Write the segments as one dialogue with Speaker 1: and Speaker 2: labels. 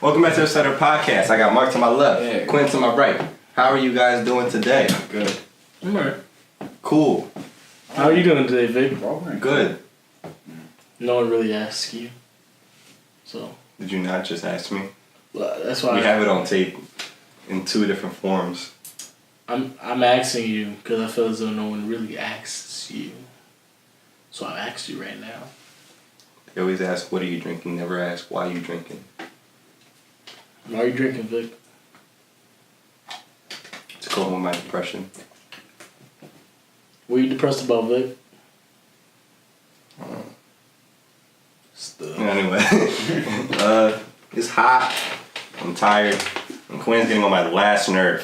Speaker 1: Welcome back to the Center Podcast. I got Mark to my left,
Speaker 2: Yeah.
Speaker 1: Quinn to my right. How are you guys doing today?
Speaker 2: Good.
Speaker 3: I'm alright.
Speaker 1: Cool.
Speaker 3: How are you doing today, Vic?
Speaker 1: Good.
Speaker 3: No one really asks you. So,
Speaker 1: Did you not just ask me?
Speaker 3: that's why
Speaker 1: We have it on tape in two different forms.
Speaker 3: I'm asking you because I feel as though no one really asks you. So I asked you right now.
Speaker 1: They always ask, what are you drinking? Never ask, why are you drinking?
Speaker 3: Why are you drinking, Vic?
Speaker 1: To cope with my depression.
Speaker 3: What are you depressed about, Vic?
Speaker 2: Stuff.
Speaker 1: Anyway, it's hot. I'm tired. And Quinn's getting on my last nerve.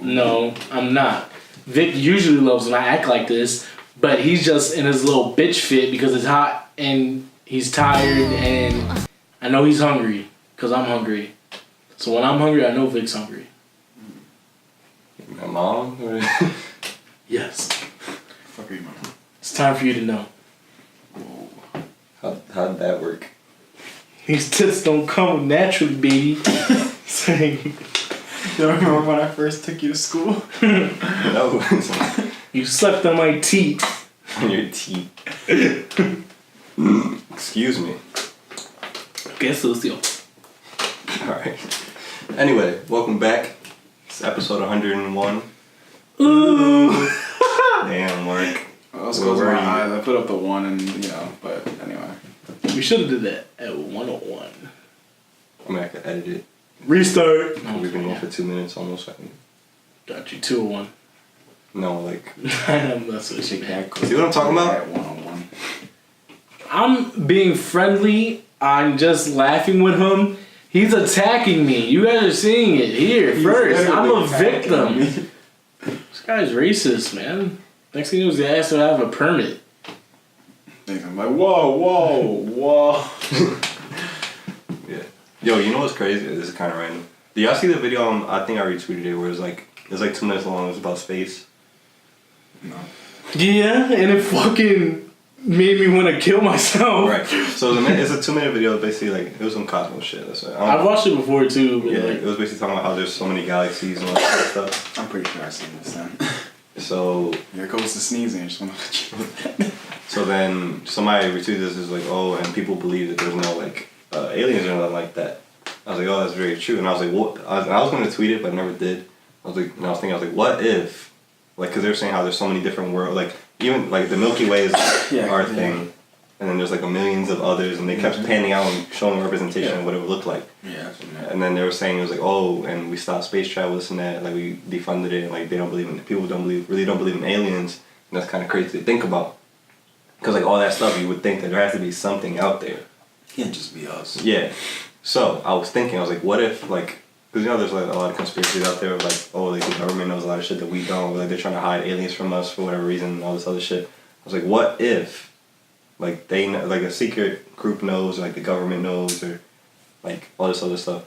Speaker 3: No, I'm not. Vic usually loves when I act like this, but he's just in his little bitch fit because it's hot and he's tired and I know he's hungry because I'm hungry. So when I'm hungry, I know Vic's hungry.
Speaker 1: My mom?
Speaker 3: Yes.
Speaker 2: Fuck you, man.
Speaker 3: It's time for you to know.
Speaker 1: How'd that work?
Speaker 3: These tits don't come naturally, baby. Saying,
Speaker 2: You remember when I first took you to school?
Speaker 1: No.
Speaker 3: you sucked on my teeth.
Speaker 1: On your teeth. Excuse me.
Speaker 3: Que sucio.
Speaker 1: Alright. Anyway, welcome back. It's episode 101.
Speaker 3: Ooh.
Speaker 1: Damn, Mark.
Speaker 2: Let's
Speaker 1: Where
Speaker 2: close
Speaker 1: were
Speaker 2: my
Speaker 1: you?
Speaker 2: eyes. I put up the one and, but anyway.
Speaker 3: We should have did that at 101.
Speaker 1: I mean, I could edit it.
Speaker 3: Restart.
Speaker 1: We've been going for 2 minutes almost. I think.
Speaker 3: Got you 201.
Speaker 1: No, like.
Speaker 3: That's what
Speaker 1: See
Speaker 3: you
Speaker 1: what I'm talking about?
Speaker 2: At 101.
Speaker 3: I'm being friendly. I'm just laughing with him. He's attacking me. You guys are seeing it here first. I'm a victim. This guy's racist, man. Next thing he knows, he has to have a permit.
Speaker 2: I'm like, whoa.
Speaker 1: Yeah. Yo, you know what's crazy? This is kind of random. Did y'all see the video? I think I retweeted it where it's like 2 minutes long. It was about space.
Speaker 2: No.
Speaker 3: Yeah, and it fucking made me want to kill myself.
Speaker 1: Right. So it's a 2 minute video. Basically, like it was some cosmos shit. That's right.
Speaker 3: I've watched it before too. But
Speaker 1: Yeah,
Speaker 3: like,
Speaker 1: it was basically talking about how there's so many galaxies and all that stuff.
Speaker 2: I'm pretty sure I've seen this then.
Speaker 1: So
Speaker 2: Here goes the sneezing. I just want to let you know that.
Speaker 1: So then somebody retweeted this is like, oh, and people believe that there's no like aliens or nothing like that. I was like, oh, that's very true. And I was like, what? I was going to tweet it, but I never did. I was like, and I was thinking, what if, like, because they're saying how there's so many different worlds, like even like the Milky Way is our thing, and then there's like millions of others, and they kept panning out and showing representation of what it would look like.
Speaker 2: Yeah.
Speaker 1: And then they were saying it was like, oh, and we stopped space travel, this and that, like we defunded it, and like they don't believe in people really don't believe in aliens, and that's kind of crazy to think about. Because, like, all that stuff, you would think that there has to be something out there.
Speaker 2: Can't just be us.
Speaker 1: Yeah. So, I was like, what if, like, because, there's, like, a lot of conspiracies out there of, like, oh, like, the government knows a lot of shit that we don't. Like, they're trying to hide aliens from us for whatever reason and all this other shit. I was like, what if, like, they know, like, a secret group knows, or, like, the government knows, or, like, all this other stuff.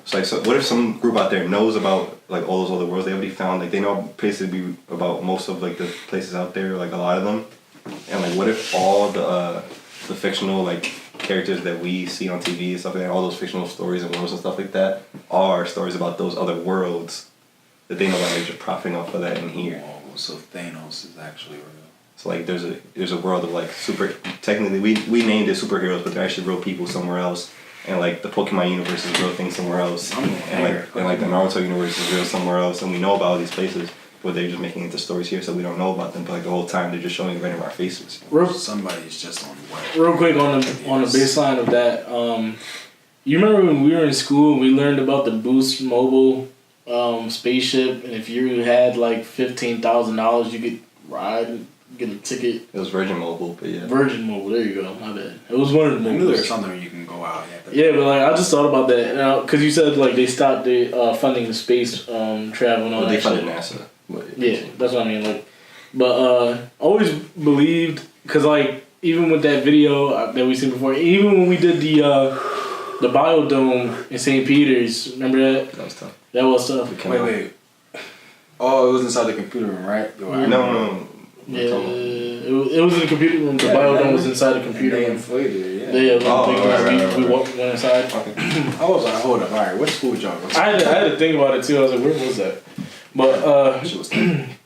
Speaker 1: So, like, so what if some group out there knows about, like, all those other worlds they already found? Like, they know basically about most of, like, the places out there, like, a lot of them. And like, what if all the fictional like characters that we see on TV and stuff like that, all those fictional stories and worlds and stuff like that, are stories about those other worlds that they know that they're just profiting off of that in here.
Speaker 2: Whoa, so Thanos is actually real.
Speaker 1: So like, there's a world of like technically we named it superheroes, but they're actually real people somewhere else. And like the Pokemon universe is a real thing somewhere else. And like the Naruto universe is real somewhere else, and we know about all these places. But they're just making it into stories here, so we don't know about them. But like the whole time, they're just showing it right in our faces.
Speaker 2: Somebody's just on what?
Speaker 3: real quick on the baseline of that, you remember when we were in school and we learned about the Boost Mobile spaceship, and if you had like $15,000, you could ride and get a ticket.
Speaker 1: It was Virgin Mobile, but yeah.
Speaker 3: Virgin Mobile, there you go. My bad. It was one of the
Speaker 2: I knew there was
Speaker 3: mobiles.
Speaker 2: something where you can go out.
Speaker 3: Yeah, but like I just thought about that because you said like they stopped the funding the space travel and all
Speaker 1: Well,
Speaker 3: that.
Speaker 1: they funded
Speaker 3: shit.
Speaker 1: NASA. But
Speaker 3: Yeah, that's what I mean. Like, but always believed because like even with that video that we seen before, even when we did the Biodome in St. Peter's, remember that?
Speaker 1: That was tough.
Speaker 3: That was tough.
Speaker 2: Wait. Oh, it was inside the computer room, right?
Speaker 1: No.
Speaker 3: Yeah, it It was in the computer room. The
Speaker 4: Yeah,
Speaker 3: biodome was inside the
Speaker 4: And
Speaker 3: computer
Speaker 4: they
Speaker 3: room.
Speaker 4: inflated it, yeah.
Speaker 3: They
Speaker 1: right.
Speaker 3: we went inside.
Speaker 4: I was like, hold up, alright, what school y'all go to?
Speaker 3: I had to think about it too. I was like, where was that? But
Speaker 4: Shit was tough.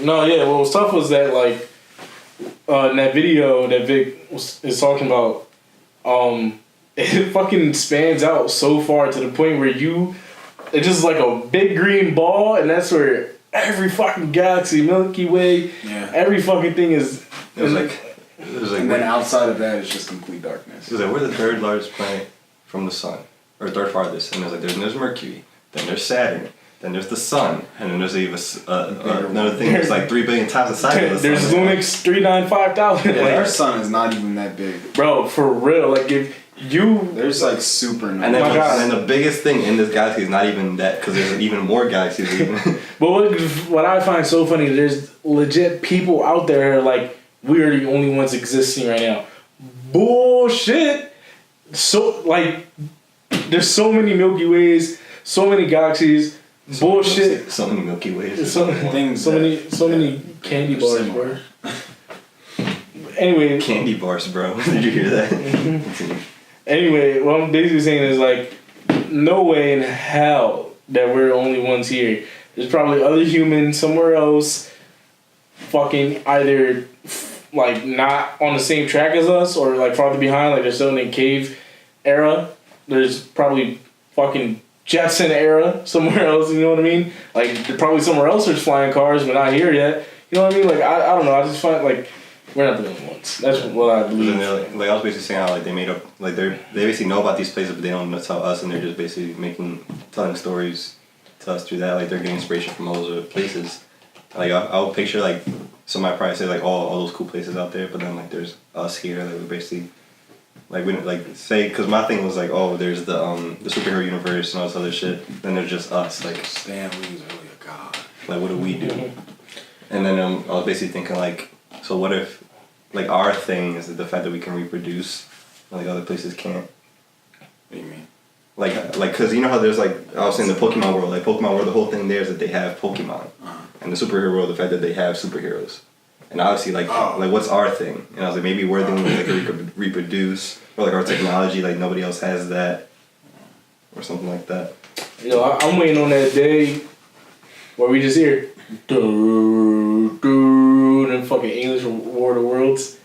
Speaker 3: no, yeah. What was tough was that like in that video that Vic is talking about, it fucking spans out so far to the point where it's just like a big green ball, and that's where every fucking galaxy, Milky Way,
Speaker 2: Yeah.
Speaker 3: every fucking thing is.
Speaker 1: It was like
Speaker 4: And then outside of that, it's just complete darkness.
Speaker 1: it was like we're the third largest planet from the sun, or third farthest, and it was like there's Mercury, then there's Saturn, then there's the sun, and then there's even another thing that's like 3 billion times the size of the
Speaker 3: There's
Speaker 1: sun.
Speaker 3: Lumix 395,000.
Speaker 4: Yeah,
Speaker 3: Like,
Speaker 4: our sun is not even that big.
Speaker 3: bro, for real. Like if you
Speaker 4: There's like supernovas.
Speaker 1: And then,
Speaker 3: my God.
Speaker 1: and then the biggest thing in this galaxy is not even that, because there's even more galaxies. Even.
Speaker 3: But what I find so funny, there's legit people out there like we are the only ones existing right now. Bullshit. So like, there's so many Milky Ways, so many galaxies. Bullshit.
Speaker 1: So many Milky Ways.
Speaker 3: So
Speaker 4: Things
Speaker 3: many candy bars,
Speaker 4: similar.
Speaker 3: bro. Anyway,
Speaker 1: Candy bars, bro. Did you hear that?
Speaker 3: Anyway, what I'm basically saying is like, no way in hell that we're the only ones here. There's probably other humans somewhere else, fucking either like not on the same track as us or like farther behind, like they're still in the cave era. There's probably fucking Jetson era somewhere else. You know what I mean? Like probably somewhere else there's flying cars, but not here yet. You know what I mean? Like I don't know. I just find like. We're not the only ones. That's what I believe.
Speaker 1: Like I was basically saying how like they made up like they basically know about these places but they don't know tell us, and they're just basically telling stories to us through that. Like they're getting inspiration from all those other places. Like I'll picture like somebody probably say like all those cool places out there, but then like there's us here. Like we basically like we didn't like say, because my thing was like, oh, there's the superhero universe and all this other shit. Then there's just us. Like
Speaker 2: Stan Lee's really a god.
Speaker 1: like what do we do? And then I was basically thinking like, so what if like our thing is the fact that we can reproduce, and, like other places can't.
Speaker 2: What do you mean?
Speaker 1: Like, cause you know how there's like I was saying the Pokemon world, like Pokemon world, the whole thing there is that they have Pokemon, and the superhero world, the fact that they have superheroes, and obviously like what's our thing? And I was like maybe we're the only ones that can reproduce, or like our technology, like nobody else has that, or something like that.
Speaker 3: You know, I'm waiting on that day where we just hear and fucking English War of the Worlds.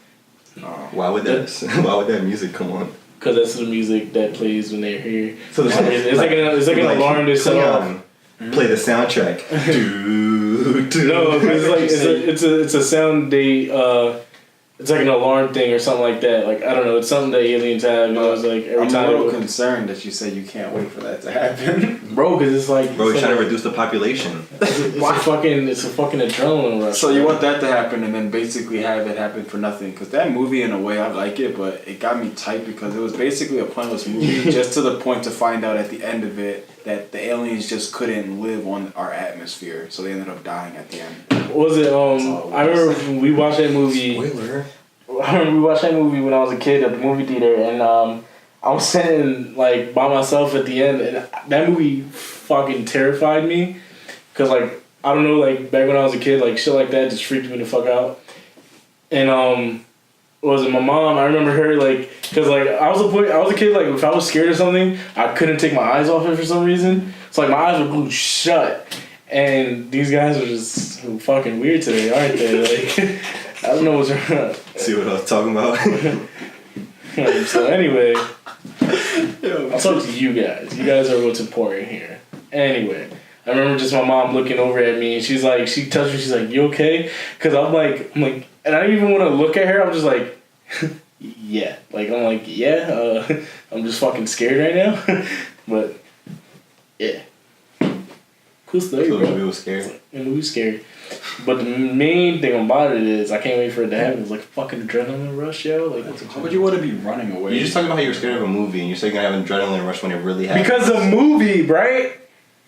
Speaker 1: Why would that music come on?
Speaker 3: Because that's the music that plays when they're here.
Speaker 1: So
Speaker 3: It's like an alarm they set off.
Speaker 1: Play the soundtrack.
Speaker 3: No, it's a sound they it's like an alarm thing or something like that. Like I don't know, it's something that aliens have. You know, it's like every
Speaker 4: I'm
Speaker 3: time.
Speaker 4: a little concerned that you said you can't wait for that to happen.
Speaker 3: Bro, because it's like
Speaker 1: Bro, we're trying to reduce the population.
Speaker 3: it's a fucking adrenaline rush.
Speaker 4: So you want that to happen and then basically have it happen for nothing? Because that movie, in a way, I like it, but it got me tight because it was basically a pointless movie, just to the point to find out at the end of it that the aliens just couldn't live on our atmosphere, so they ended up dying at the end.
Speaker 3: What was it? I remember when we watched that movie.
Speaker 1: Spoiler.
Speaker 3: I remember we watched that movie when I was a kid at the movie theater, and I was sitting like by myself at the end, and that movie fucking terrified me, cause like I don't know, like back when I was a kid, like shit like that just freaked me the fuck out. And what was it, my mom? I remember her like, cause like I was a kid, like if I was scared of something, I couldn't take my eyes off it for some reason. So like my eyes were glued shut, and these guys are just fucking weird today, aren't they? Like. I don't know what's wrong.
Speaker 1: See what I was talking about?
Speaker 3: So anyway, I'll talk to you guys. You guys are what's important here. Anyway, I remember just my mom looking over at me, and she's like, she touched me. She's like, "You okay?" Because I'm like, and I didn't even want to look at her. I'm just like, yeah, I'm just fucking scared right now. But yeah, cool story,
Speaker 1: So
Speaker 3: bro.
Speaker 1: the movie was scary.
Speaker 3: The movie's scary. But the main thing about it is I can't wait for it to happen. It's like fucking adrenaline rush, yo. Like,
Speaker 4: How would you want to be running away?
Speaker 1: You're just talking about how you're scared of a movie, and you're saying you're gonna have an adrenaline rush when it really happens.
Speaker 3: because the movie, right?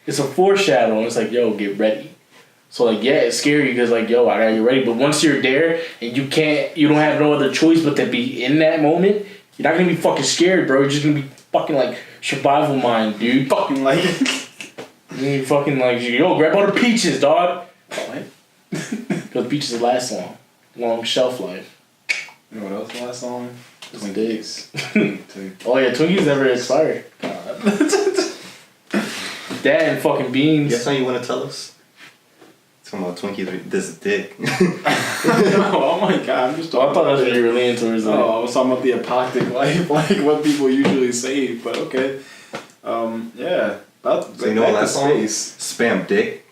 Speaker 3: It's a foreshadow, and it's like, yo, get ready. So like, yeah, it's scary because like, yo, I gotta get ready. But once you're there and you don't have no other choice but to be in that moment, you're not gonna be fucking scared, bro. You're just gonna be fucking like survival mind, dude.
Speaker 4: fucking like it.
Speaker 3: You're gonna be fucking like, yo, grab all the peaches, dog.
Speaker 4: What?
Speaker 3: Because peaches is the last song. long shelf life.
Speaker 4: You know what else was last song?
Speaker 3: Twinkies.
Speaker 4: Twinkies.
Speaker 3: Oh yeah, Twinkies never expire. That and fucking beans.
Speaker 1: Guess how you want to tell us? Talking about Twinkies, this dick.
Speaker 4: Oh my god, I'm just
Speaker 3: Oh, I
Speaker 4: talking
Speaker 3: thought that's
Speaker 4: about
Speaker 3: what you were leaning towards. Like,
Speaker 4: I was talking about the apoptic life, like what people usually say, but okay. Yeah.
Speaker 1: So you know what last song?
Speaker 4: Space.
Speaker 1: Spam dick.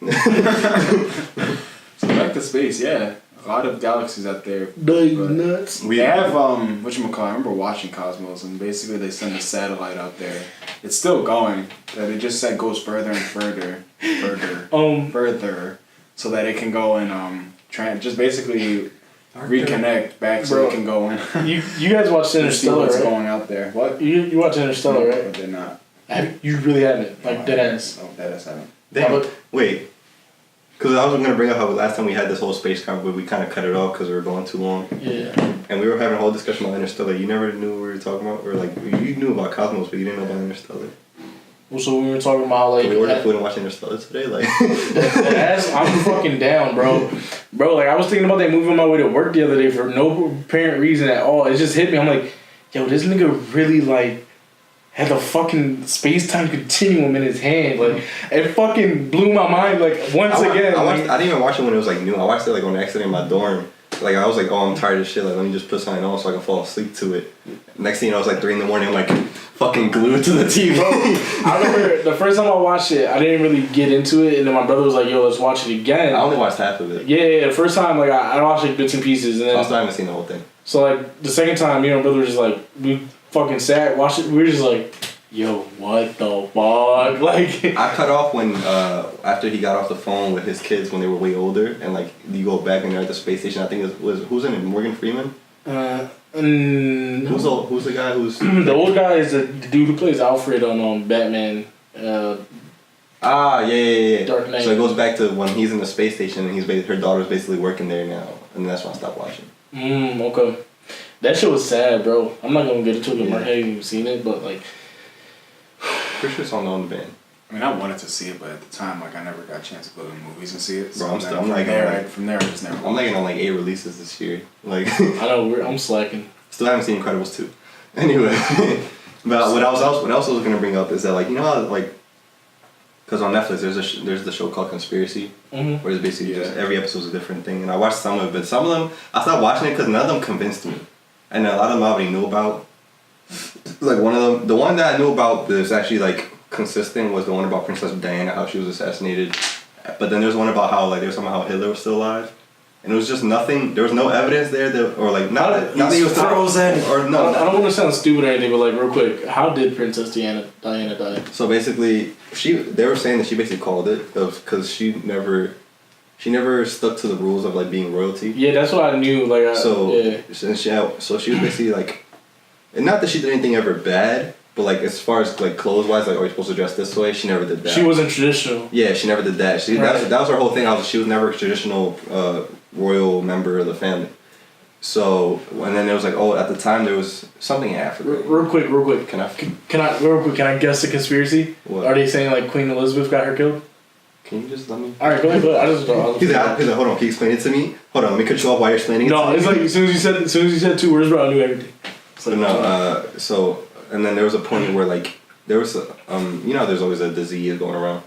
Speaker 4: So back to space, yeah. A lot of galaxies out there.
Speaker 3: Dang
Speaker 4: But
Speaker 3: nuts.
Speaker 4: They have whatchamacallit, I remember watching Cosmos, and basically they send a satellite out there. It's still going. That it just said goes further and further, further, so that it can go and just basically reconnect back so it can go in.
Speaker 3: You guys watched
Speaker 4: See
Speaker 3: Interstellar,
Speaker 4: what's
Speaker 3: right?
Speaker 4: going out there. What?
Speaker 3: You watched Interstellar, right?
Speaker 4: But they're not.
Speaker 3: You really haven't, like dead ass.
Speaker 4: No, that is haven't.
Speaker 1: Damn. Wait. Because I was going to bring up how last time we had this whole space convo, but we kind of cut it off because we were going too long.
Speaker 3: Yeah.
Speaker 1: And we were having a whole discussion about Interstellar. You never knew what we were talking about? Or like, you knew about Cosmos, but you didn't know about Interstellar.
Speaker 3: Well, so we were talking about how, like,
Speaker 1: Did we order food and watch Interstellar today? Like,
Speaker 3: I'm fucking down, bro. Bro, like I was thinking about that movie on my way to work the other day for no apparent reason at all. It just hit me. I'm like, yo, this nigga really like had the fucking space-time continuum in his hand. Like, it fucking blew my mind. Like once again.
Speaker 1: I didn't even watch it when it was like new. I watched it like on accident in my dorm. Like I was like, oh, I'm tired of shit. Like let me just put something on so I can fall asleep to it. Next thing you know, it was like 3 a.m. I'm like fucking glued to the TV.
Speaker 3: Bro, I remember the first time I watched it, I didn't really get into it, and then my brother was like, yo, let's watch it again.
Speaker 1: I only watched half of it.
Speaker 3: Yeah, the first time, like, I watched like bits and pieces, and
Speaker 1: I
Speaker 3: then
Speaker 1: still haven't seen the whole thing.
Speaker 3: so like the second time, me and my brother were just like, we fucking sat, watched it. We were just like, yo, what the fuck? Like,
Speaker 1: I cut off when after he got off the phone with his kids when they were way older, and like you go back and they're at the space station. I think it was who's in it? Morgan Freeman. Who's the guy who's
Speaker 3: the old guy is the dude who plays Alfred on Batman.
Speaker 1: Yeah.
Speaker 3: Dark Knight.
Speaker 1: So it goes back to when he's in the space station and her daughter's basically working there now, and that's when I stopped watching.
Speaker 3: Okay. That shit was sad, bro. I'm not gonna get into it.
Speaker 1: Yeah.
Speaker 3: Mark hadn't even seen it, but like,
Speaker 1: Pretty sure it's on the band.
Speaker 4: I mean, I wanted to see it, but at the time, like, I never got a chance to go to the movies and see it. So
Speaker 1: Bro, I'm
Speaker 4: then
Speaker 1: still- I'm
Speaker 4: from
Speaker 1: like-
Speaker 4: there, from there, I just never.
Speaker 1: I'm like on like 8 releases this year. Like
Speaker 3: I know I'm slacking.
Speaker 1: still haven't seen Incredibles 2. Anyway, but what else I was gonna bring up is that like you know how like because on Netflix there's the show called Conspiracy
Speaker 3: Mm-hmm.
Speaker 1: where it's basically just
Speaker 4: Yeah.
Speaker 1: every episode's a different thing, and I watched some of it, but some of them I stopped watching it because none of them convinced me, and a lot of them I already knew about. Like one of them, the one that I knew about that's actually like consistent was the one about Princess Diana, how she was assassinated, but then there's one about how like there was somehow Hitler was still alive. And it was just nothing. There was no evidence there, or like not that he was
Speaker 4: frozen.
Speaker 1: or
Speaker 3: I
Speaker 1: no.
Speaker 3: don't want to sound stupid or anything, but like real quick, how did Princess Diana die?
Speaker 1: So basically, they were saying that she basically called it because she never stuck to the rules of like being royalty.
Speaker 3: Yeah, that's what I knew. Like,
Speaker 1: So she was basically like, and not that she did anything ever bad, but like as far as like clothes wise, like are you supposed to dress this way? She never did that.
Speaker 3: she wasn't traditional.
Speaker 1: Yeah, she never did that. That was her whole thing. She was never a traditional royal member of the family. So and then there was like, oh, at the time there was something in Africa.
Speaker 3: Real quick.
Speaker 1: Can I?
Speaker 3: Can I guess the conspiracy?
Speaker 1: What?
Speaker 3: Are they saying like Queen Elizabeth got her killed?
Speaker 1: Can you just let me?
Speaker 3: All right, go ahead.
Speaker 1: He's like, hold on. Can you explain it to me? Hold on. Let me cut you off while you're explaining it.
Speaker 3: No,
Speaker 1: to me.
Speaker 3: it's like as soon as you said 2 words, bro, I knew everything.
Speaker 1: So no. So and then there was a point where like there was you know there's always a disease going around.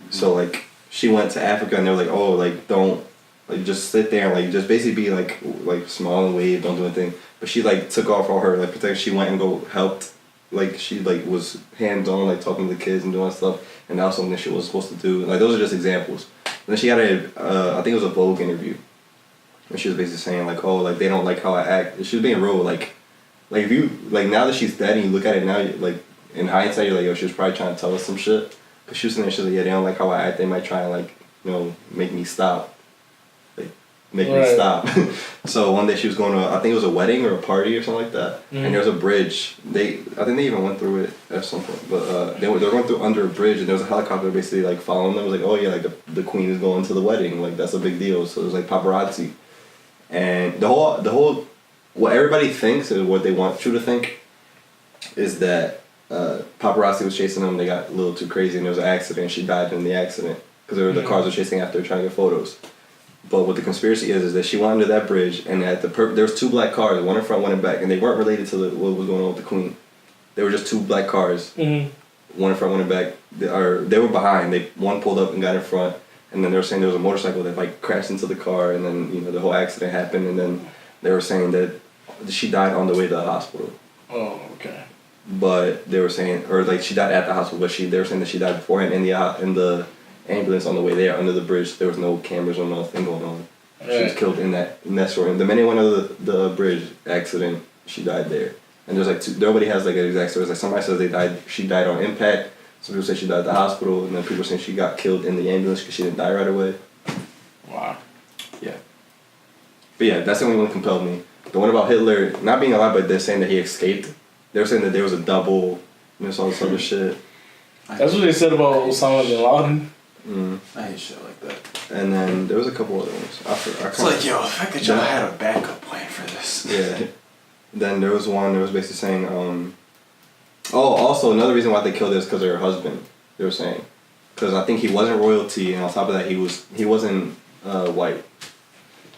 Speaker 1: So like she went to Africa and they were like, oh, like don't like just sit there and like just basically be like small and wave, don't do anything. But she like took off all her like protection. She went and helped. Like she like was hands on like talking to the kids and doing stuff, and that was something that she was supposed to do. Like those are just examples. And then she had I think it was a Vogue interview, and she was basically saying like, oh, like they don't like how I act. And she was being real, like if you like now that she's dead and you look at it now, like in hindsight you're like, yo, she was probably trying to tell us some shit. Cause she was saying she's like, yeah, they don't like how I act. They might try and like make me stop. Make me stop. So one day she was going to, I think it was a wedding or a party or something like that, and there was a bridge. I think they even went through it at some point, but they were going through under a bridge, and there was a helicopter basically like following them. It was like, oh yeah, like the queen is going to the wedding, like that's a big deal. So it was like paparazzi, and the whole what everybody thinks and what they want you to think is that paparazzi was chasing them. They got a little too crazy, and there was an accident. She died in the accident because the cars were chasing after her trying to get photos. But what the conspiracy is that she went under that bridge, and at there was two black cars, one in front, one in back, and they weren't related to what was going on with the Queen. They were just two black cars, one in front, one in back. They were behind. One pulled up and got in front, and then they were saying there was a motorcycle that like crashed into the car, and then the whole accident happened, and then they were saying that she died on the way to the hospital.
Speaker 3: Oh, okay.
Speaker 1: But they were saying, or like she died at the hospital, but they were saying that she died beforehand in the ambulance on the way there under the bridge. There was no cameras or nothing going on. She was killed in that story. The minute went under the bridge accident, she died there. And there's like nobody has like an exact story. It's like somebody says she died on impact. Some people say she died at the hospital, and then people saying she got killed in the ambulance because she didn't die right away.
Speaker 3: Wow.
Speaker 1: Yeah. But yeah, that's the only one that compelled me. The one about Hitler not being alive, but they're saying that he escaped. They were saying that there was a double, all this other shit.
Speaker 3: That's what they said about Osama bin Laden.
Speaker 4: I hate shit like that.
Speaker 1: And then there was a couple other ones.
Speaker 4: It's like, yo, the fact that y'all had a backup plan for this.
Speaker 1: Yeah. Then there was one that was basically saying, also another reason why they killed her is because of her husband. They were saying, because I think he wasn't royalty, and on top of that, he wasn't white.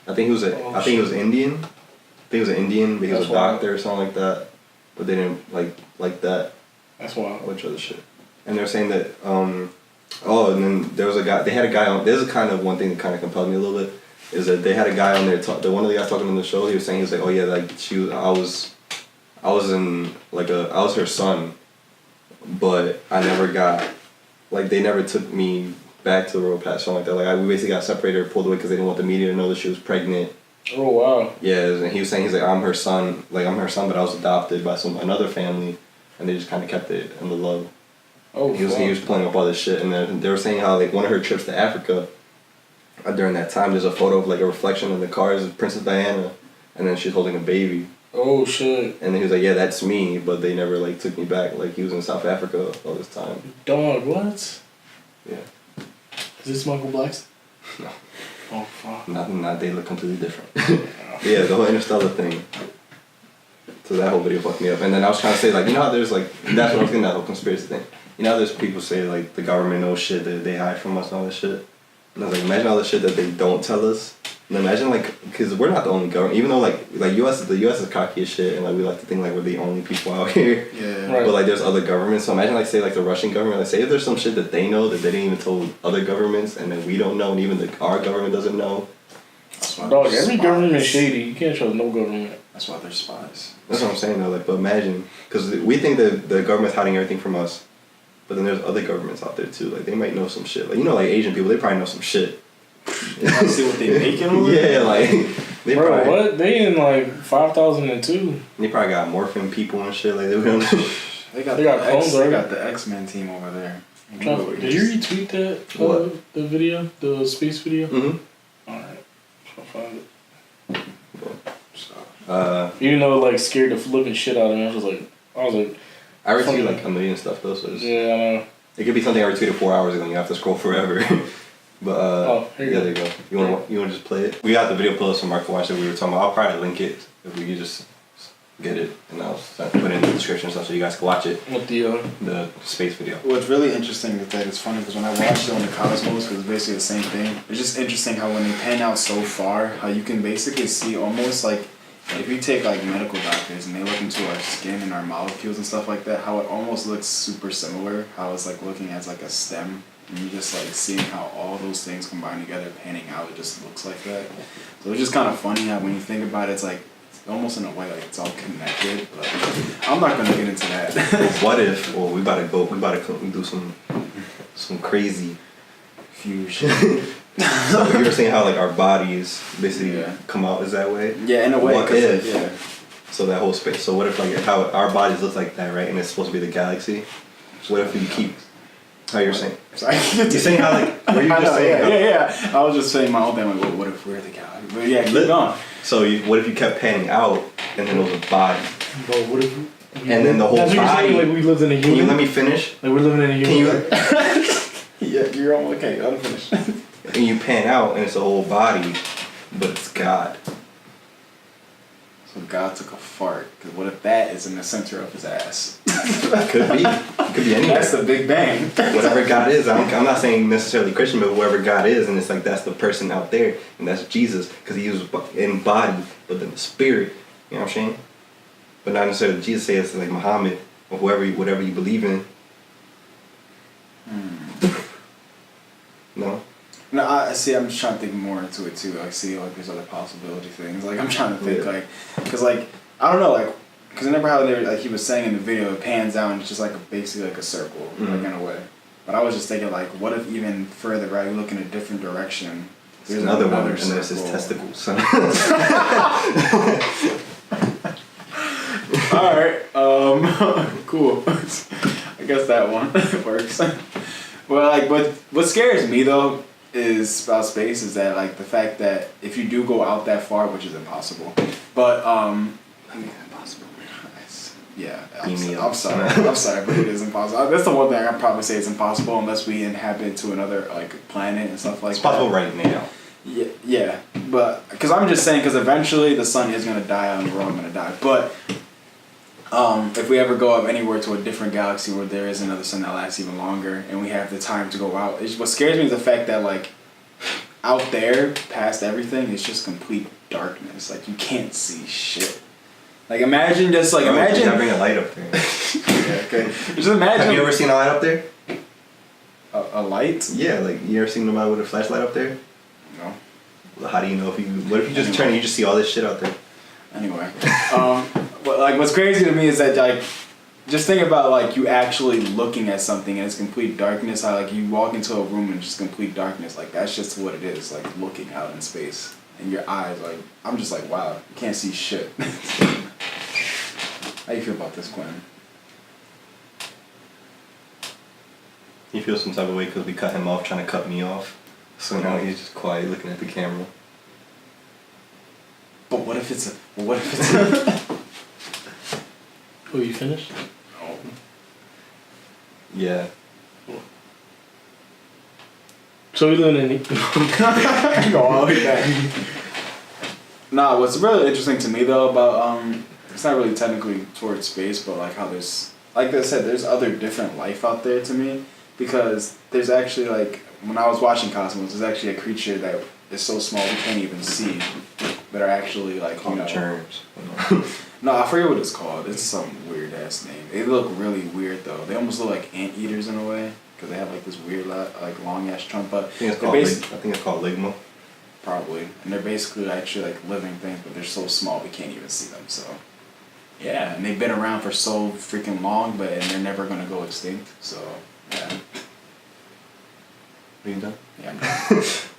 Speaker 1: I think he was Indian. I think he was an Indian, but he was a doctor or something like that. But they didn't like that.
Speaker 3: That's wild.
Speaker 1: A bunch of other shit. And they were saying that, and then there was a guy. They had a guy on. There's a kind of one thing that kind of compelled me a little bit. Is that they had a guy on there. One of the guys talking on the show. He was saying, he was like, oh yeah, like I was her son, but I never got, like they never took me back to the royal path, something like that. Like we basically got separated or pulled away because they didn't want the media to know that she was pregnant.
Speaker 3: Oh wow.
Speaker 1: Yeah, and he was saying, he's like, I'm her son, but I was adopted by another family, and they just kind of kept it in the love.
Speaker 3: Oh.
Speaker 1: He was playing up all this shit, and then they were saying how like one of her trips to Africa. During that time, there's a photo of like a reflection in the cars of Princess Diana, and then she's holding a baby.
Speaker 3: Oh shit.
Speaker 1: And then he was like, yeah, that's me, but they never like took me back. Like he was in South Africa all this time.
Speaker 3: Dog, what?
Speaker 1: Yeah.
Speaker 3: Is this Michael Blackson?
Speaker 1: No.
Speaker 3: Oh fuck.
Speaker 1: Not they look completely different. Yeah, the whole Interstellar thing. So that whole video fucked me up. And then I was trying to say like, how there's like, that's what I was getting, that whole conspiracy thing. How there's people say like the government knows shit that they hide from us and all this shit. And I was like, imagine all the shit that they don't tell us. And imagine like, because we're not the only government, even though like the U.S. is cocky as shit, and like we like to think like we're the only people out here.
Speaker 4: Yeah.
Speaker 3: Right.
Speaker 1: But like there's other governments. So imagine like say like the Russian government. Like say if there's some shit that they know that they didn't even told other governments, and that we don't know, and even our government doesn't know.
Speaker 3: Dog, every government is shady. You can't trust no government.
Speaker 4: That's why they're spies.
Speaker 1: That's what I'm saying though. Like, but imagine, because we think that the government's hiding everything from us, but then there's other governments out there too. Like they might know some shit. Like like Asian people, they probably know some shit.
Speaker 4: You want to see what they making over
Speaker 1: Yeah, like they
Speaker 3: Bro,
Speaker 1: probably,
Speaker 3: what? They in like 5002.
Speaker 1: They probably got morphine people and shit. Like they don't.
Speaker 4: They got the X-Men team over there.
Speaker 3: Did you retweet that?
Speaker 1: What?
Speaker 3: The video, the space video.
Speaker 1: Mm-hmm.
Speaker 3: All right, I'll find it.
Speaker 1: So,
Speaker 3: Even though it like scared the living shit out of me, I was like,
Speaker 1: I retweet like a million stuff though, so
Speaker 3: yeah, I know.
Speaker 1: it could be something I retweeted 4 hours ago and you have to scroll forever. But
Speaker 3: here you
Speaker 1: yeah,
Speaker 3: go.
Speaker 1: there you go. You want to just play it? We got the video playlist from Mark Watch that we were talking about. I'll probably link it if we could just get it, and I'll put it in the description and stuff so you guys can watch it.
Speaker 3: What
Speaker 1: The space video.
Speaker 4: What's really interesting is that it's funny because when I watched it on the Cosmos, because it's basically the same thing. It's just interesting how when they pan out so far, how you can basically see almost like if you take like medical doctors and they look into our skin and our molecules and stuff like that, how it almost looks super similar. How it's like looking as like a stem. And you just like seeing how all those things combine together, panning out, it just looks like that. So it's just kind of funny how when you think about it, it's like almost in a way like it's all connected. But I'm not gonna get into that.
Speaker 1: What if? Well, we about to do some crazy
Speaker 4: fusion.
Speaker 1: So you were saying how like our bodies basically come out is that way?
Speaker 4: Yeah, in a way.
Speaker 1: What if?
Speaker 4: Yeah.
Speaker 1: So that whole space. So what if like how our bodies look like that, right? And it's supposed to be the galaxy. What if you keep? How you're saying?
Speaker 4: Sorry.
Speaker 1: You're saying how like? Were you just saying?
Speaker 4: Yeah. I was just saying my own thing. Like, what if we're the galaxy? But yeah, keep going.
Speaker 1: So what if you kept panning out, and then it was a body?
Speaker 3: Bro, what if?
Speaker 1: And then the whole
Speaker 3: body.
Speaker 1: body.
Speaker 3: Like we lived in a human.
Speaker 1: Can you let me finish?
Speaker 3: Like we're living in a human.
Speaker 1: Can you?
Speaker 4: Yeah, you're all okay. Let me finish.
Speaker 1: And you pan out, and it's a whole body, but it's God. So
Speaker 4: So God took a fart. Because what if that is in the center of his ass?
Speaker 1: Could be. It could be anywhere.
Speaker 4: That's the Big Bang.
Speaker 1: Whatever God is, I'm not saying necessarily Christian, but whoever God is, and it's like that's the person out there, and that's Jesus, because he was in body, but then the spirit. You know what I'm saying? But not necessarily Jesus say it's like Muhammad or whatever you believe in. No.
Speaker 4: No, I see. I'm just trying to think more into it too. I see like there's other possibility things. Like I'm trying to think like, cause like I don't know like, cause remember how they like he was saying in the video, it pans out and it's just like basically like a circle, like in a way. But I was just thinking like, what if even further, right? You look in a different direction.
Speaker 1: There's another one, and there's his testicles.
Speaker 4: All right. Cool. I guess that one works. Well, like, what scares me though is about space is that like the fact that if you do go out that far, which is impossible, but
Speaker 1: Impossible.
Speaker 4: yeah,
Speaker 1: Beam me
Speaker 4: I'm
Speaker 1: up.
Speaker 4: sorry, but it is impossible. That's the one thing I'd probably say is impossible unless we inhabit to another like planet and stuff like
Speaker 1: It's
Speaker 4: that.
Speaker 1: possible right now.
Speaker 4: Yeah, but because I'm just saying because eventually the sun is gonna die out and we're all gonna die. But if we ever go up anywhere to a different galaxy where there is another sun that lasts even longer and we have the time to go out, what scares me is the fact that like out there past everything is just complete darkness. Like you can't see shit. Like imagine just like imagine.
Speaker 1: I bring a light up there.
Speaker 4: Yeah, okay. Just imagine.
Speaker 1: Have you ever seen a light up there?
Speaker 4: A light?
Speaker 1: Yeah, like you ever seen nobody with a flashlight up there?
Speaker 4: No.
Speaker 1: Well, how do you know if you? What if you just turn and you just see all this shit out there?
Speaker 4: Anyway, but like what's crazy to me is that like, just think about like you actually looking at something and it's complete darkness. How like you walk into a room and it's just complete darkness. Like that's just what it is. Like looking out in space and your eyes. Like I'm just like wow, you can't see shit. How you feel about this, Quentin?
Speaker 1: He feels some type of way because we cut him off trying to cut me off. So now he's just quiet looking at the camera.
Speaker 4: But what if it's a?
Speaker 3: Oh, you finished?
Speaker 4: Oh.
Speaker 1: Yeah.
Speaker 3: So we doing any?
Speaker 4: Go all the way back. Nah, what's really interesting to me though about it's not really technically towards space, but like how there's like I said, there's other different life out there to me because there's actually like when I was watching Cosmos, there's actually a creature that is so small we can't even see, but are actually like
Speaker 1: Germs.
Speaker 4: No, I forget what it's called. It's some weird ass name. They look really weird though. They almost look like anteaters in a way because they have like this weird like long ass trunk. But
Speaker 1: I think it's called Ligma.
Speaker 4: probably, and they're basically actually like living things, but they're so small we can't even see them. So yeah, and they've been around for so freaking long, and they're never gonna go extinct. So yeah.
Speaker 1: Are you done?
Speaker 4: Yeah.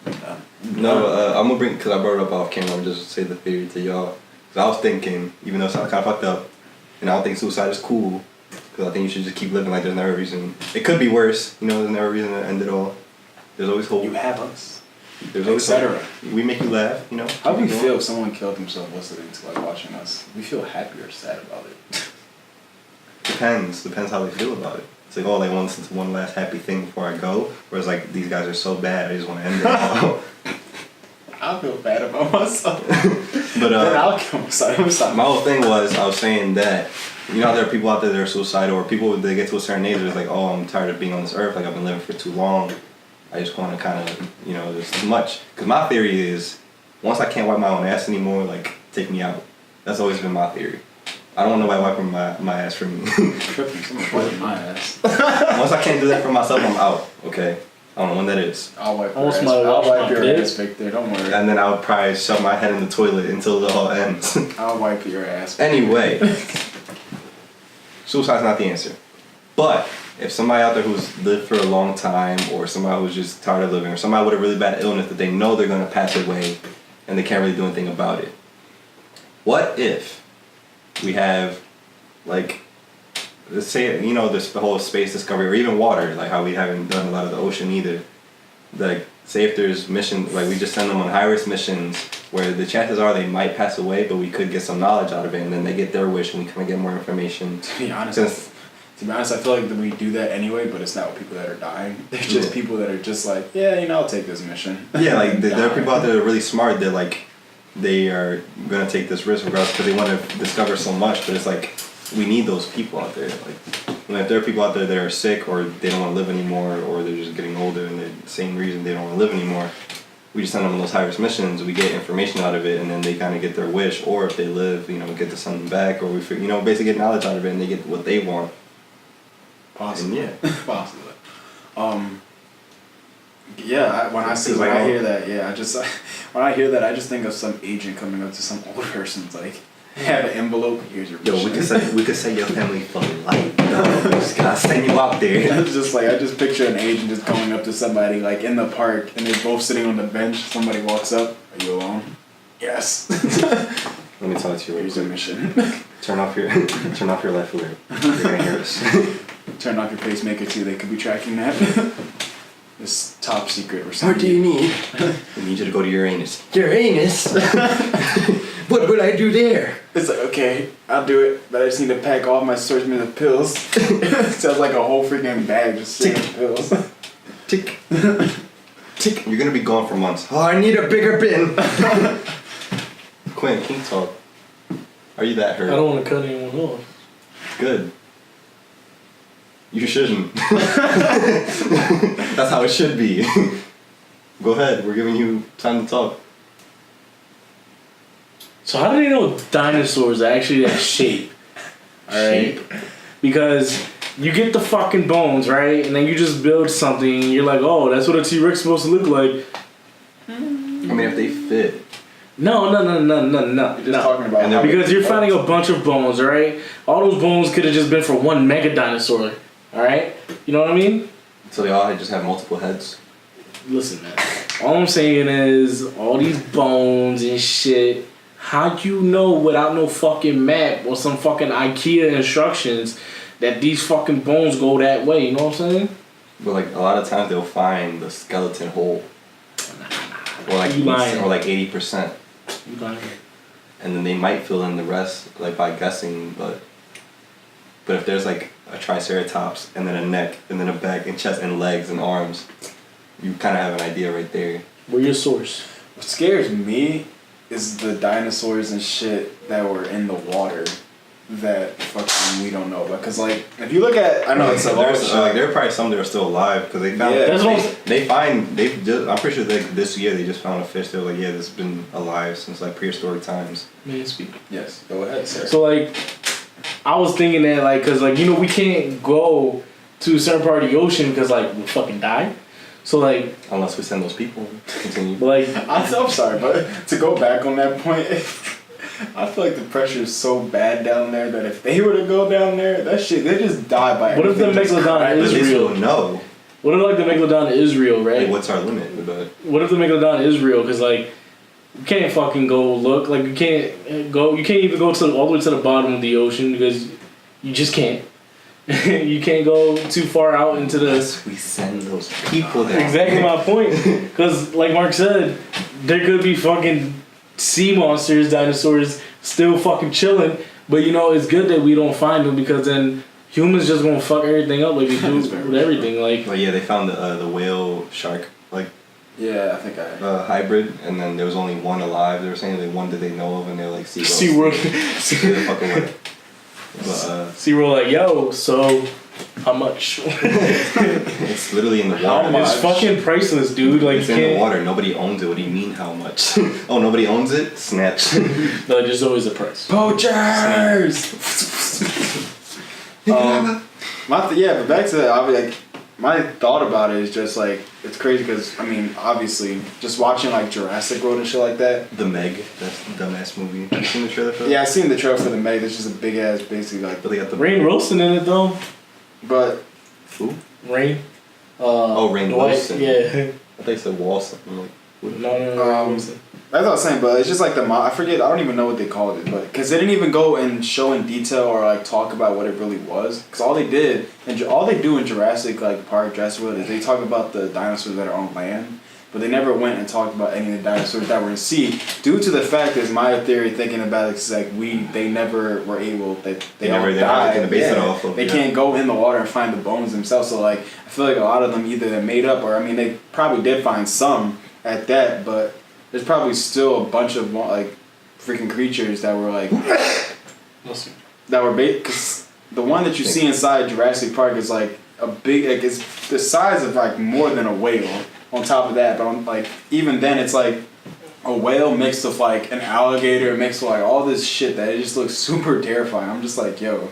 Speaker 4: I'm done.
Speaker 1: No, I'm gonna bring because I brought it up off camera. I'm just say the theory to y'all. Cause I was thinking, even though it's kind of fucked up, and I don't think suicide is cool. Because I think you should just keep living like there's never a reason. It could be worse, you know. There's never a reason to end it all. There's always hope.
Speaker 4: You have us.
Speaker 1: There's always
Speaker 4: etc.
Speaker 1: hope. We make you laugh, you know.
Speaker 4: How do we
Speaker 1: Keep it
Speaker 4: feel
Speaker 1: going.
Speaker 4: if someone killed himself listening to like watching us? We feel happy or sad about it.
Speaker 1: Depends how they feel about it. It's like, oh, they want to listen to one last happy thing before I go. Whereas like these guys are so bad, I just want to end it all.
Speaker 4: I feel bad about myself.
Speaker 1: But
Speaker 4: Then I'll kill myself. I'm sorry.
Speaker 1: my whole thing was I was saying that you know there are people out there that are suicidal or people they get to a certain age it's like, oh, I'm tired of being on this earth, like I've been living for too long. I just want to kind of, you know, there's too much. Because my theory is once I can't wipe my own ass anymore, like take me out. That's always been my theory. I don't want nobody wiping my ass for me.
Speaker 4: Tripping, someone wiping my ass.
Speaker 1: Once I can't do that for myself, I'm out. Okay, I don't know when that is.
Speaker 4: I'll wipe your
Speaker 3: Almost
Speaker 4: ass.
Speaker 3: might
Speaker 4: I'll
Speaker 3: wash
Speaker 4: wipe
Speaker 3: my
Speaker 4: your
Speaker 3: dick.
Speaker 4: ass, Victor. Don't worry.
Speaker 1: And then I would probably shove my head in the toilet until it all ends.
Speaker 4: I'll wipe your ass.
Speaker 1: Anyway, suicide's not the answer. But if somebody out there who's lived for a long time, or somebody who's just tired of living, or somebody with a really bad illness that they know they're gonna pass away, and they can't really do anything about it. What if we have, like, let's say, you know, this the whole space discovery, or even water, like how we haven't done a lot of the ocean either. Like, say if there's missions, like we just send them on high-risk missions where the chances are they might pass away, but we could get some knowledge out of it, and then they get their wish, and we kind of get more information.
Speaker 4: To be honest,
Speaker 1: Since-
Speaker 4: I feel like that we do that anyway, but it's not with people that are dying. They're just people that are just like, yeah, you know, I'll take this mission.
Speaker 1: Yeah, like there are people out there that are really smart. They're like, they are gonna take this risk regardless because they want to discover so much. But it's like we need those people out there. Like, if there are people out there that are sick or they don't want to live anymore or they're just getting older and they're the same reason they don't want to live anymore, we just send them on those high-risk missions. We get information out of it, and then they kind of get their wish. Or if they live, we get to send them back, or we basically get knowledge out of it, and they get what they want.
Speaker 4: Possibly.
Speaker 1: And yeah.
Speaker 4: Possibly. Yeah, when I hear that, when I hear that, I just think of some agent coming up to some old person's like, have an envelope. Here's your mission.
Speaker 1: Yo, we could send your family for life. We just gotta send you out there.
Speaker 4: It's just like I just picture an agent just going up to somebody like in the park, and they're both sitting on the bench. Somebody walks up. Are you alone? Yes.
Speaker 1: Let me talk to you.
Speaker 4: Here's your mission.
Speaker 1: Turn off your life alert. You're gonna hear us.
Speaker 4: Turn off your pacemaker too. They could be tracking that. This top secret or something.
Speaker 1: What do you need? I need you to go to Uranus. Uranus? What would I do there?
Speaker 4: It's like, okay, I'll do it, but I just need to pack all my assortment of pills. It sounds like a whole freaking bag just sitting of pills.
Speaker 1: Tick. Tick. You're gonna be gone for months. Oh, I need a bigger bin. Quinn, can you talk? Are you that hurt?
Speaker 3: I don't want to cut anyone off.
Speaker 1: Good. You shouldn't. That's how it should be. Go ahead, we're giving you time to talk.
Speaker 3: So how do they know dinosaurs are actually that shape? Alright? Because you get the fucking bones, right? And then you just build something and you're like, oh, that's what a T-Rex is supposed to look like.
Speaker 1: I mean, if they fit.
Speaker 3: No.
Speaker 4: You're just talking about how
Speaker 3: Because you're finding a bunch of bones, right? All those bones could have just been for one mega dinosaur. Alright? You know what I mean?
Speaker 1: So they all just have multiple heads?
Speaker 3: Listen, man. All I'm saying is, all these bones and shit, how you know without no fucking map or some fucking IKEA instructions that these fucking bones go that way? You know what I'm saying?
Speaker 1: But like a lot of times they'll find the skeleton whole. Or like
Speaker 3: You lying.
Speaker 1: or like 80%.
Speaker 3: You lying.
Speaker 1: And then they might fill in the rest like by guessing, but if there's like a triceratops and then a neck and then a back and chest and legs and arms, you kind of have an idea right there.
Speaker 3: Where's your source?
Speaker 4: What scares me is the dinosaurs and shit that were in the water that fucking we don't know about. Cause like if you look at, I know it's a large
Speaker 1: like there are probably some that are still alive because they found
Speaker 4: Yeah.
Speaker 3: That's what
Speaker 1: I'm pretty sure like this year they just found a fish. They're like, yeah, this has been alive since like prehistoric times.
Speaker 3: Man, speak.
Speaker 4: Yes, go ahead, sir.
Speaker 3: So like, I was thinking that like, cause like we can't go to a certain part of the ocean because like we'll fucking die. So like,
Speaker 1: Unless we send those people to continue.
Speaker 3: but like,
Speaker 4: I'm sorry, but to go back on that point, I feel like the pressure is so bad down there that if they were to go down there, that shit, they just die by
Speaker 3: What if the
Speaker 4: everything just
Speaker 3: Megalodon
Speaker 4: cracked.
Speaker 3: is
Speaker 1: But they
Speaker 3: real?
Speaker 1: still know.
Speaker 3: what if like the Megalodon is real, right?
Speaker 1: Like, what's our limit? But
Speaker 3: What if the Megalodon is real? Cause like, you can't fucking go look. Like you can't even go all the way to the bottom of the ocean because you just can't. You can't go too far out into the.
Speaker 1: unless we send those people there.
Speaker 3: Exactly my point. Because like Mark said, there could be fucking sea monsters, dinosaurs still fucking chilling. But it's good that we don't find them because then humans just gonna fuck everything up like we do with everything. Like,
Speaker 1: But yeah, they found the whale shark like
Speaker 4: Yeah, I think I.
Speaker 1: hybrid, and then there was only one alive. They were saying the one that they know of, and they're like
Speaker 3: SeaWorld.
Speaker 1: They're fucking with it. But
Speaker 3: SeaWorld like, yo, so how much?
Speaker 1: it's literally in the
Speaker 4: How
Speaker 1: water.
Speaker 4: much?
Speaker 3: It's fucking priceless, dude. Like,
Speaker 1: It's
Speaker 3: you
Speaker 1: in the
Speaker 3: can't.
Speaker 1: water. Nobody owns it. What do you mean? How much? Oh, nobody owns it. Snatch.
Speaker 3: No, there's always a price.
Speaker 4: Poachers! But back to that, I was like, my thought about it is just like, it's crazy because, I mean, obviously, just watching like Jurassic World and shit like that.
Speaker 1: The Meg. That's the dumbass movie. Have you seen the trailer for that?
Speaker 4: Yeah, I seen the trailer for the Meg. That's just a big ass, basically like.
Speaker 1: But they got the
Speaker 3: Rainn Wilson in it though.
Speaker 4: But
Speaker 1: Who?
Speaker 3: Rainn.
Speaker 1: Rainn
Speaker 3: Dwight,
Speaker 1: Wilson.
Speaker 3: Yeah.
Speaker 1: I thought they said Walson. I'm like, what?
Speaker 3: No, Rainn Wilson.
Speaker 4: that's what I was saying. But it's just like I forget. I don't even know what they called it. But because they didn't even go and show in detail or like talk about what it really was. Because all they did and all they do in Jurassic Park, Jurassic World is they talk about the dinosaurs that are on land. But they never went and talked about any of the dinosaurs that were in sea, due to the fact that my theory thinking about it is like they never were able they all
Speaker 1: never
Speaker 4: died.
Speaker 1: had to base it off of,
Speaker 4: They
Speaker 1: yeah.
Speaker 4: can't go in the water and find the bones themselves. So like I feel like a lot of them either they made up or I mean they probably did find some at that, but there's probably still a bunch of like freaking creatures that were like
Speaker 3: Listen.
Speaker 4: that were because the one that you see inside Jurassic Park is like a big, like it's the size of like more than a whale. On top of that, but like even then, it's like a whale mixed with like an alligator, mixed with like all this shit that it just looks super terrifying. I'm just like, yo,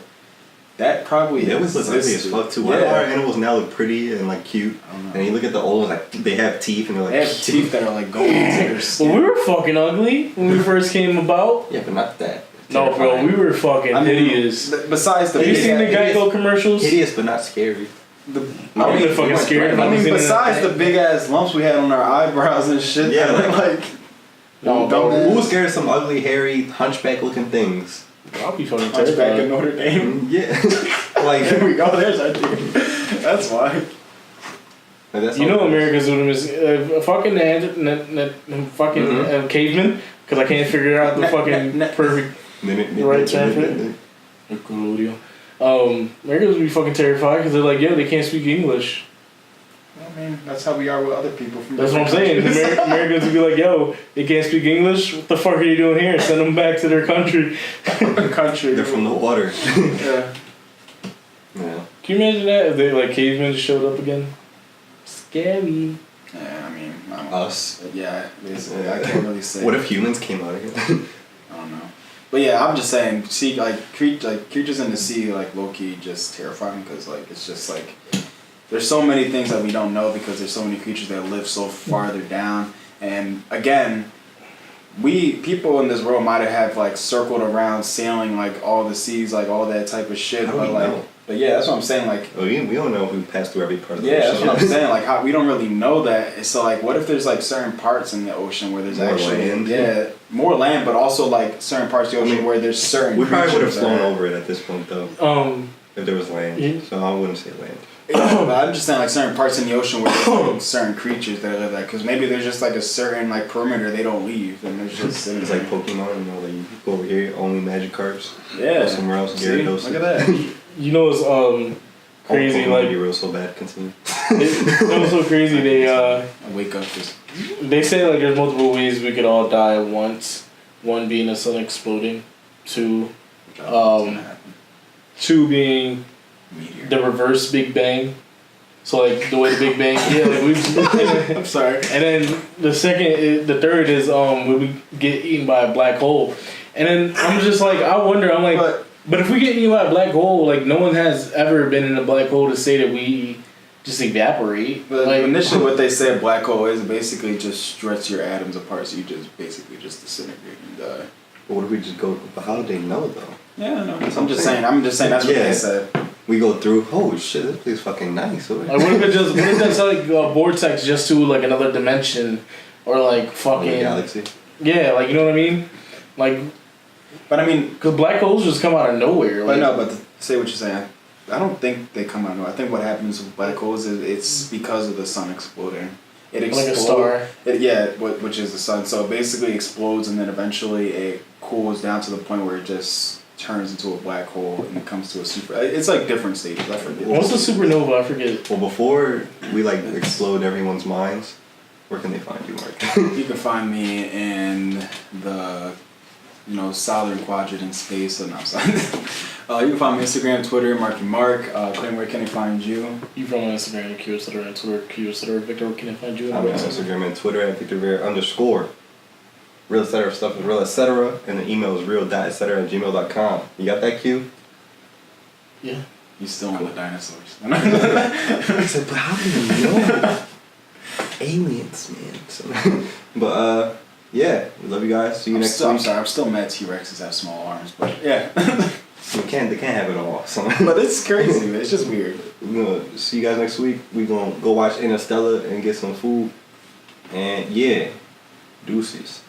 Speaker 4: that probably
Speaker 1: It was look ugly as
Speaker 4: existed.
Speaker 1: fuck too. Why do
Speaker 4: Yeah.
Speaker 1: our animals now look pretty and like cute?
Speaker 4: I don't know.
Speaker 1: And you look at the old ones, like they have teeth and they're like
Speaker 4: They have teeth that are like going into their
Speaker 3: Well,
Speaker 4: skin.
Speaker 3: we were fucking ugly when we first came about.
Speaker 1: Yeah, but not that.
Speaker 3: No, bro,
Speaker 1: Terrifying.
Speaker 3: we were fucking
Speaker 4: I mean,
Speaker 3: hideous.
Speaker 4: Besides the
Speaker 3: Have you
Speaker 4: big
Speaker 3: seen the
Speaker 4: ass-
Speaker 3: Geico commercials?
Speaker 1: Hideous but not scary.
Speaker 3: I would have fucking scared if
Speaker 4: I
Speaker 3: was
Speaker 4: mean,
Speaker 3: in
Speaker 4: besides the big ass lumps we had on our eyebrows and shit,
Speaker 1: Yeah,
Speaker 4: that were like
Speaker 3: No,
Speaker 4: dumb
Speaker 3: bro.
Speaker 1: Who was scared of some ugly, hairy, hunchback looking things?
Speaker 3: I'll be fucking
Speaker 4: Hunchback
Speaker 3: terrified.
Speaker 4: in Notre Dame.
Speaker 1: Yeah. like,
Speaker 4: There we go. There's our thing. That's why.
Speaker 1: that's
Speaker 3: You
Speaker 1: all
Speaker 3: know
Speaker 1: it is.
Speaker 3: America's doing is fucking caveman because I can't figure out the fucking perfect right term for it. Nickelodeon. Americans would be fucking terrified because they're like, yeah, they can't speak English.
Speaker 4: I mean, that's how we are with other people from
Speaker 3: That's what I'm
Speaker 4: different
Speaker 3: saying.
Speaker 4: countries.
Speaker 3: Americans would be like, yo, they can't speak English. What the fuck are you doing here? Send them back to their country.
Speaker 4: country.
Speaker 1: They're from the water.
Speaker 4: Yeah.
Speaker 1: Yeah.
Speaker 3: Can you imagine that if they like cavemen just showed up again? Scary.
Speaker 4: Yeah, I mean, I don't
Speaker 1: Us.
Speaker 4: Yeah, basically. I can't really say.
Speaker 1: What if humans came out again?
Speaker 4: I don't know. But yeah, I'm just saying, see, like creatures in the sea, like low key, just terrifying because like it's just like there's so many things that we don't know because there's so many creatures that live so farther down. And again, we people in this world might have like circled around sailing like all the seas, like all that type of shit.
Speaker 1: How do
Speaker 4: But
Speaker 1: we
Speaker 4: like,
Speaker 1: know?
Speaker 4: but yeah, that's what I'm saying. Like,
Speaker 1: we don't know if we passed through every part of the
Speaker 4: yeah,
Speaker 1: ocean.
Speaker 4: that's what I'm saying. Like, how we don't really know that. So, like, what if there's like certain parts in the ocean where there's
Speaker 1: More
Speaker 4: actually
Speaker 1: land?
Speaker 4: more land, but also like certain parts of the ocean where there's certain.
Speaker 1: We probably would have
Speaker 4: creatures
Speaker 1: flown
Speaker 4: that-
Speaker 1: over it at this point though, if there was land.
Speaker 3: Yeah.
Speaker 1: So I wouldn't say land.
Speaker 4: Yeah, but I'm just saying like certain parts in the ocean where there's like, certain creatures that live there, because maybe there's just like a certain like perimeter they don't leave, and there's just
Speaker 1: It's like Pokemon, you know, like you go over here, only magic-cards.
Speaker 4: yeah.
Speaker 1: Go somewhere else,
Speaker 4: See?
Speaker 1: Gyarados.
Speaker 4: Look at that.
Speaker 3: You know it's crazy
Speaker 1: Pokemon would
Speaker 3: like
Speaker 1: be real so bad. Continue.
Speaker 3: it was so crazy
Speaker 4: I wake up just.
Speaker 3: they say like there's multiple ways we could all die at once. One being the sun exploding, two being
Speaker 4: Meteor.
Speaker 3: the reverse Big Bang. So like the way the Big Bang, yeah, like we.
Speaker 4: I'm sorry.
Speaker 3: And then the third is when we get eaten by a black hole, and then I'm just like I wonder I'm like, but if we get eaten by a black hole, like no one has ever been in a black hole to say that we just evaporate.
Speaker 4: But
Speaker 3: Like
Speaker 4: initially, what they say a black hole is basically just stretch your atoms apart, so you just basically just disintegrate and die.
Speaker 1: But what if we just go? But how do they know though?
Speaker 4: Yeah, I know.
Speaker 1: That's
Speaker 4: I'm just saying that's what
Speaker 1: Yeah.
Speaker 4: they said.
Speaker 1: We go through. Oh shit! This place is fucking nice.
Speaker 3: Like, what if that's like a vortex just to like another dimension, or like fucking
Speaker 1: galaxy.
Speaker 3: yeah, like you know what I mean, like
Speaker 4: But I mean,
Speaker 3: because black holes just come out of nowhere.
Speaker 4: but
Speaker 3: Like,
Speaker 4: no, but to say what you're saying, I don't think they come out of nowhere. I think what happens with black holes is it's because of the sun exploding. It
Speaker 3: like a
Speaker 4: explodes.
Speaker 3: star.
Speaker 4: Which is the sun. So it basically explodes and then eventually it cools down to the point where it just turns into a black hole and it comes to a super. It's like different stages. I forget.
Speaker 3: What's the supernova? I forget.
Speaker 1: Well, before we like explode everyone's minds, where can they find you, Mark?
Speaker 4: You can find me in the, southern quadrant in space. And outside. You can find me Instagram, Twitter, Marky Mark. Claim, where can I find you?
Speaker 3: You from Instagram, Q Etc. and Twitter, Q Etc. Victor, where can I find you?
Speaker 1: I'm on Instagram and Twitter at @VictorVera_. Real etc. stuff is real etc. And the email is real.etc@gmail.com. You got that, Q?
Speaker 3: Yeah.
Speaker 4: You still on the dinosaurs.
Speaker 1: I said, but how do you know? Aliens, man. So, but yeah, we love you guys. See you next
Speaker 4: I'm
Speaker 1: week.
Speaker 4: sorry, I'm still mad T-Rexes have small arms, but yeah.
Speaker 1: They can't have it all. So
Speaker 4: But it's crazy, man. It's just weird.
Speaker 1: we're gonna see you guys next week. We're gonna go watch Interstellar and get some food. And yeah, deuces.